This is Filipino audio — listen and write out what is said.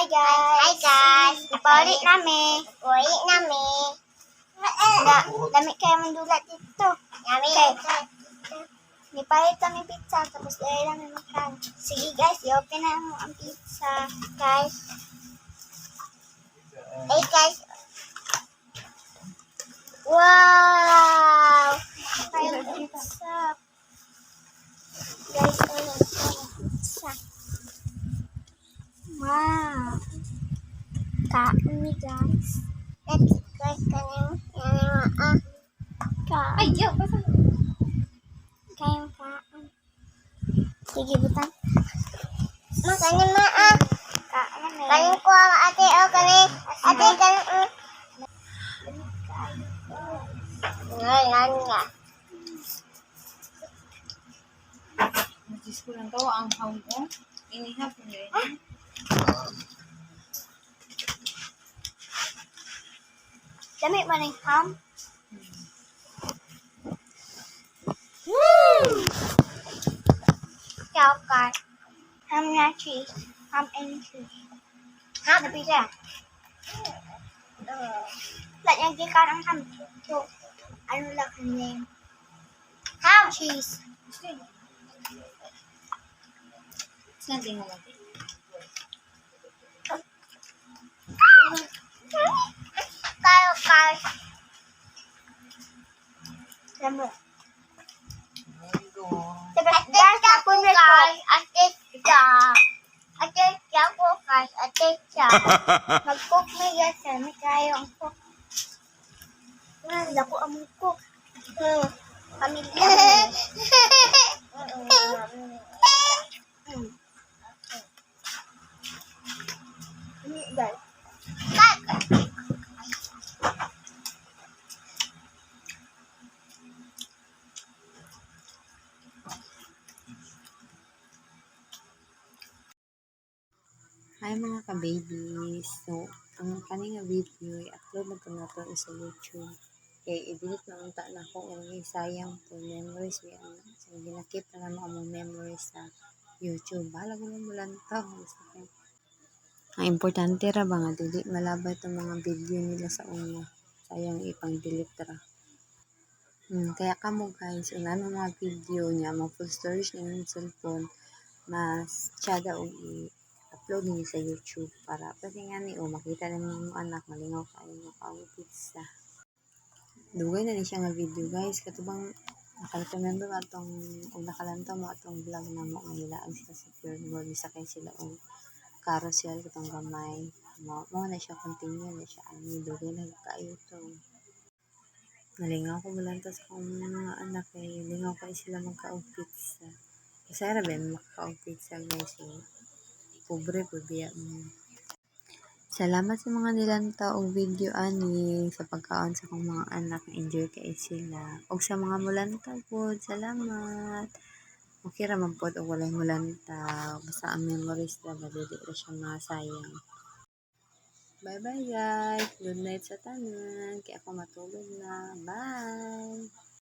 Hi guys! Hi guys! Ipauli nami. Uwi nami. Dami kayo mandulat dito. Nami. Nipalit kami pizza, tapos dahil namin makan. Sige guys, i-open na mo ang pizza. Guys. Hey guys. Wow! Kayo ang pizza. Guys, ano pizza. Wow! Kain ni guys. Let's guys kanin. Yan Kain. Ay, yo, basta. Kain, kain. Sige, butang. Kanin ma Kain na Kanin ko ang ate o kanin. Ate kanin. Ngayon nga. Diyos ko lang tawa ang hawag ko. Inihap ko rin. Dami ba ng ham? Ciao guys. Ham na cheese. Ham and cheese. Ha? Na pizza. Lahat yung gikan ang ham. So, ano lang ang name? Ham. Cheese. Saan tingnan natin? Kayo guys. Alam mo. Ate Guys, siya hapon po na to. guys. Ate siya. Ate siya po guys. Ate siya. Mag-cook may guys. May kayo ang cook. Wala ko ang cook. Pamilya mo. Guys. Hi mga ka-babies. So, ang kaninga video, i-upload na po na to sa YouTube. Kaya i-delete na unta na ako. Kaya sayang po memories. So, ginakip na naman ang memories sa YouTube. Bahala ko mo lang to. Ang importante ra ba nga, dili malabay itong mga video nila sa una. Sayang ipang-delete ra. Kaya kamo guys, una ng mga video niya, mga full storage na yung cellphone, mas tiyada o upload niyo sa YouTube para kasi nga ni makita na mga anak malingaw kayo ng pizza. Dugay na ni siya nga video guys katubang naka-remember mo atong nakalantaw mo atong vlog na mo nila ang sila sa pure world isa kay sila og carousel katong gamay mo na siya continue na siya ani dugay na kayo to. Nalingaw ko malantas kung mga anak kay lingaw kay sila magka-og pizza. Kasi ra ba makaka-og pizza guys pobre po biya mo. Salamat sa mga nilanta og video ani sa pagkaon sa kong mga anak na enjoy kay sila. Og sa mga mulanta po, salamat. Okay ra man pod og walay mulanta. Basta ang memories na dili ra siya masayang. Bye bye guys. Good night sa tanan. Kaya ako matulog na. Bye.